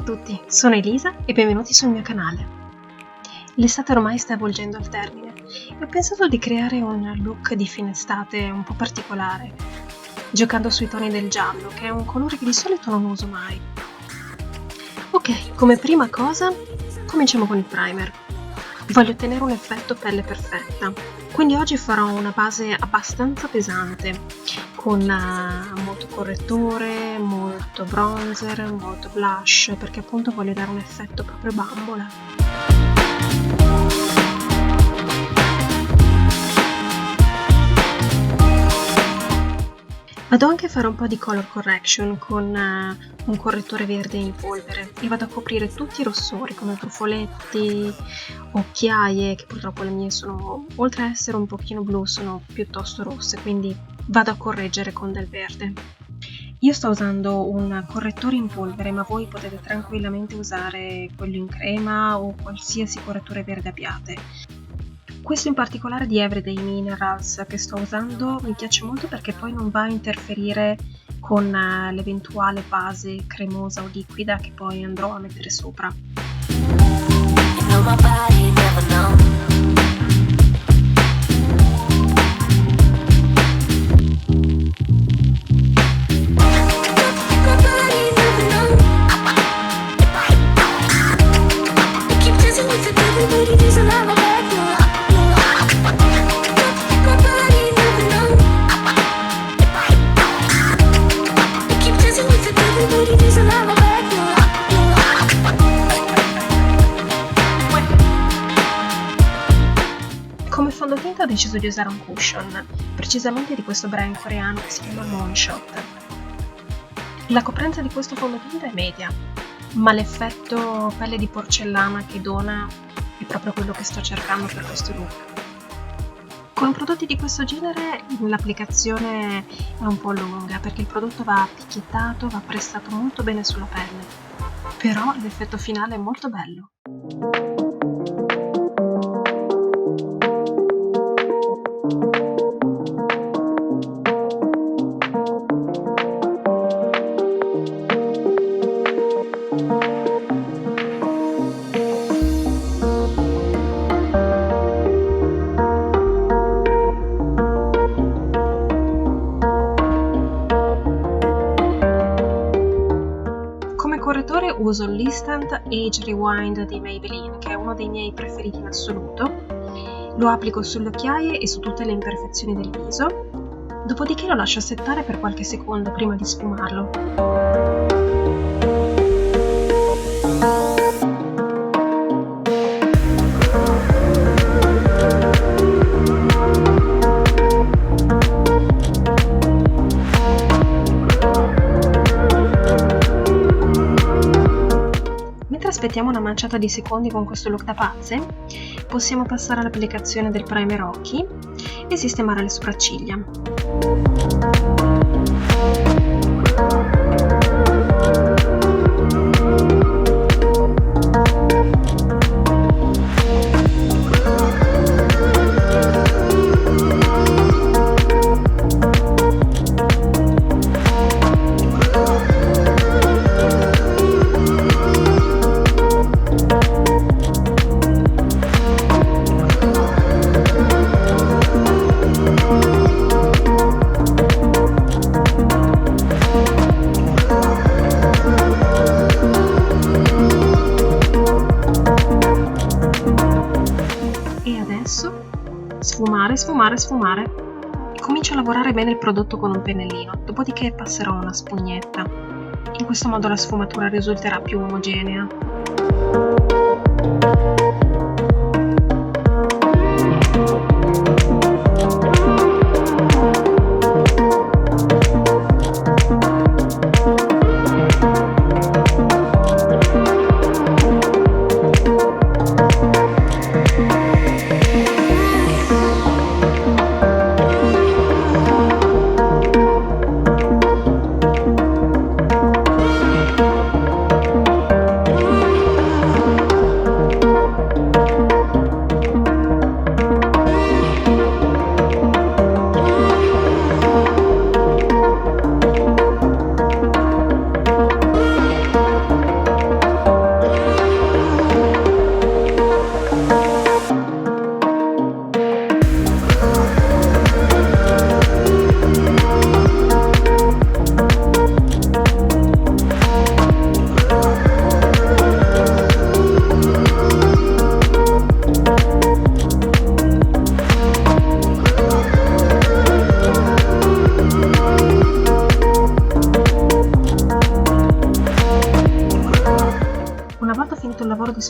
a tutti, sono Elisa e benvenuti sul mio canale. L'estate ormai sta avvolgendo al termine e ho pensato di creare un look di fine estate un po' particolare, giocando sui toni del giallo, che è un colore che di solito non uso mai. Ok, come prima cosa cominciamo con il primer. Voglio ottenere un effetto pelle perfetta, quindi oggi farò una base abbastanza pesante, con molto correttore, molto bronzer, molto blush, perché appunto voglio dare un effetto proprio bambola. Vado anche a fare un po' di color correction con un correttore verde in polvere e vado a coprire tutti i rossori come brufoletti, occhiaie, che purtroppo le mie sono, oltre a essere un pochino blu, sono piuttosto rosse, quindi vado a correggere con del verde. Io sto usando un correttore in polvere, ma voi potete tranquillamente usare quello in crema o qualsiasi correttore verde abbiate. Questo in particolare di Everyday Minerals che sto usando mi piace molto perché poi non va a interferire con l'eventuale base cremosa o liquida che poi andrò a mettere sopra. Come fondotinta ho deciso di usare un cushion, precisamente di questo brand coreano che si chiama Moonshot. La coprenza di questo fondotinta è media, ma l'effetto pelle di porcellana che dona è proprio quello che sto cercando per questo look. Con prodotti di questo genere l'applicazione è un po' lunga perché il prodotto va picchiettato, va pressato molto bene sulla pelle, però l'effetto finale è molto bello. Correttore uso l'Instant Age Rewind di Maybelline, che è uno dei miei preferiti in assoluto. Lo applico sulle occhiaie e su tutte le imperfezioni del viso, dopodiché lo lascio settare per qualche secondo prima di sfumarlo. Aspettiamo una manciata di secondi con questo look da pazze, possiamo passare all'applicazione del primer occhi e sistemare le sopracciglia. Sfumare e comincio a lavorare bene il prodotto con un pennellino, dopodiché passerò una spugnetta. In questo modo la sfumatura risulterà più omogenea.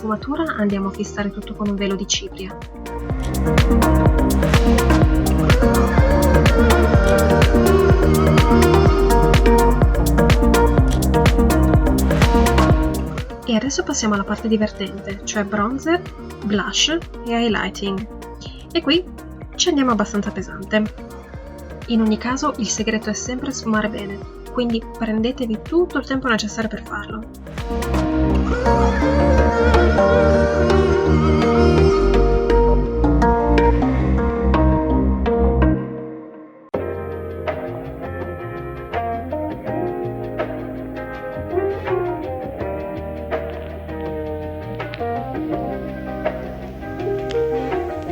sfumatura andiamo a fissare tutto con un velo di cipria. E adesso passiamo alla parte divertente, cioè bronzer, blush e highlighting. E qui ci andiamo abbastanza pesante. In ogni caso il segreto è sempre sfumare bene, quindi prendetevi tutto il tempo necessario per farlo.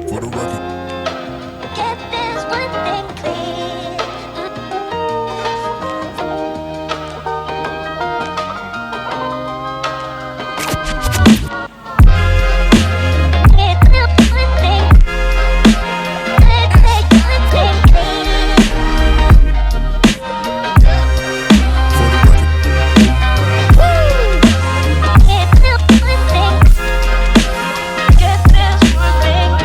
For the record. Get this one thing clear. Get this one thing. Let's take one thing clear. For the record. Get this one thing. Get this one thing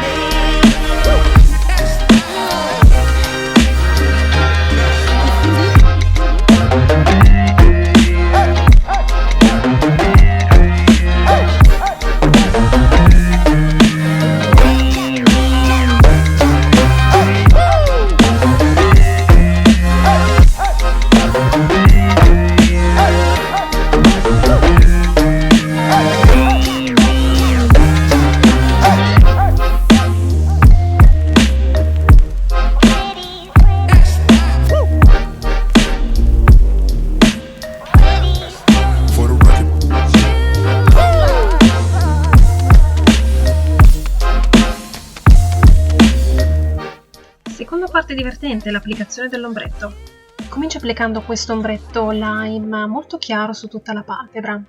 For the record. Seconda parte divertente, l'applicazione dell'ombretto. Comincio applicando questo ombretto lime molto chiaro su tutta la palpebra.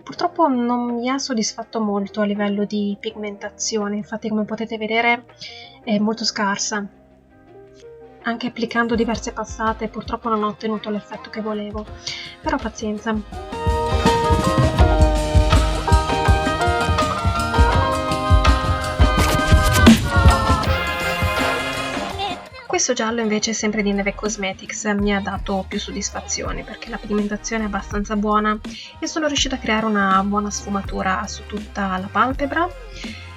Purtroppo non mi ha soddisfatto molto a livello di pigmentazione, infatti come potete vedere è molto scarsa. Anche applicando diverse passate purtroppo non ho ottenuto l'effetto che volevo, però pazienza. Questo giallo invece sempre di Neve Cosmetics mi ha dato più soddisfazioni perché la pigmentazione è abbastanza buona e sono riuscita a creare una buona sfumatura su tutta la palpebra,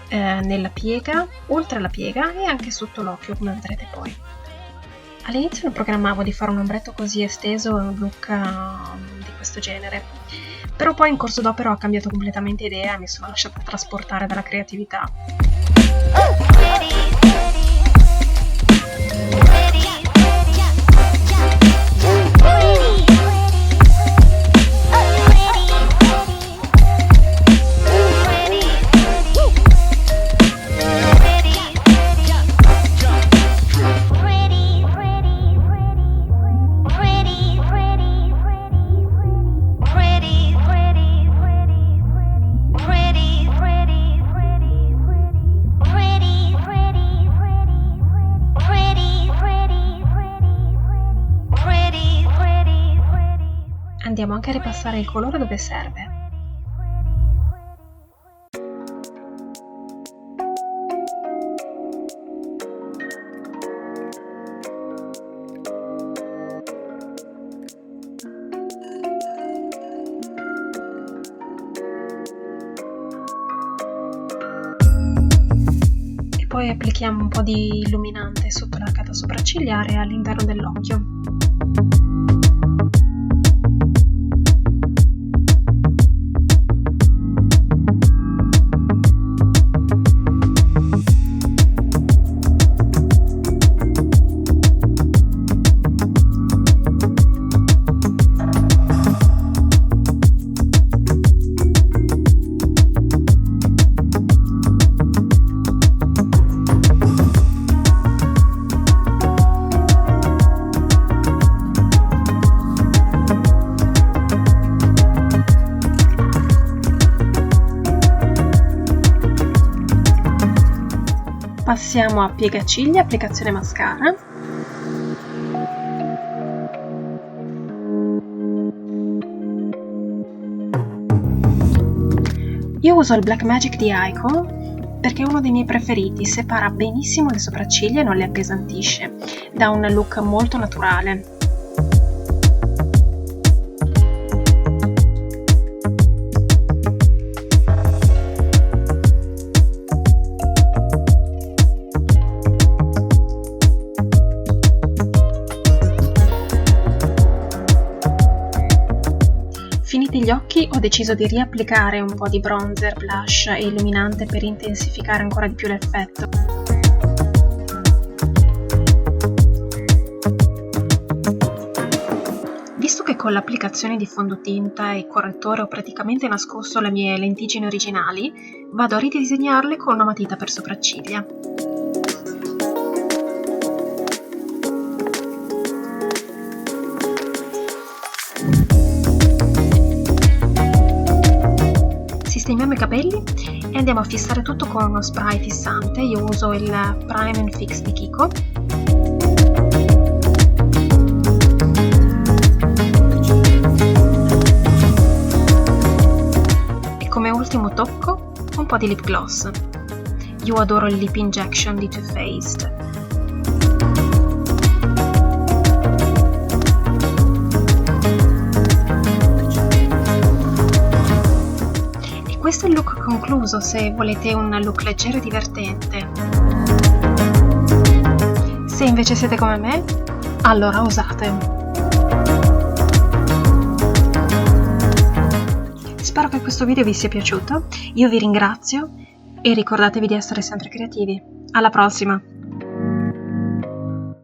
nella piega, oltre alla piega e anche sotto l'occhio, come vedrete poi. All'inizio non programmavo di fare un ombretto così esteso e un look di questo genere, però poi in corso d'opera ho cambiato completamente idea e mi sono lasciata trasportare dalla creatività. Andiamo anche a ripassare il colore dove serve. E poi applichiamo un po' di illuminante sotto l'arcata sopraccigliare e all'interno dell'occhio. Passiamo a piegaciglia, applicazione mascara. Io uso il Black Magic di Aiko perché è uno dei miei preferiti, separa benissimo le sopracciglia e non le appesantisce, dà un look molto naturale. Finiti gli occhi ho deciso di riapplicare un po' di bronzer, blush e illuminante per intensificare ancora di più l'effetto. Visto che con l'applicazione di fondotinta e correttore ho praticamente nascosto le mie lentiggini originali, vado a ridisegnarle con una matita per sopracciglia. Sistemiamo i capelli e andiamo a fissare tutto con uno spray fissante. Io uso il Prime and Fix di Kiko. E come ultimo tocco un po' di lip gloss. Io adoro il Lip Injection di Too Faced. Questo è il look concluso, se volete un look leggero e divertente. Se invece siete come me, allora osate. Spero che questo video vi sia piaciuto, io vi ringrazio e ricordatevi di essere sempre creativi. Alla prossima!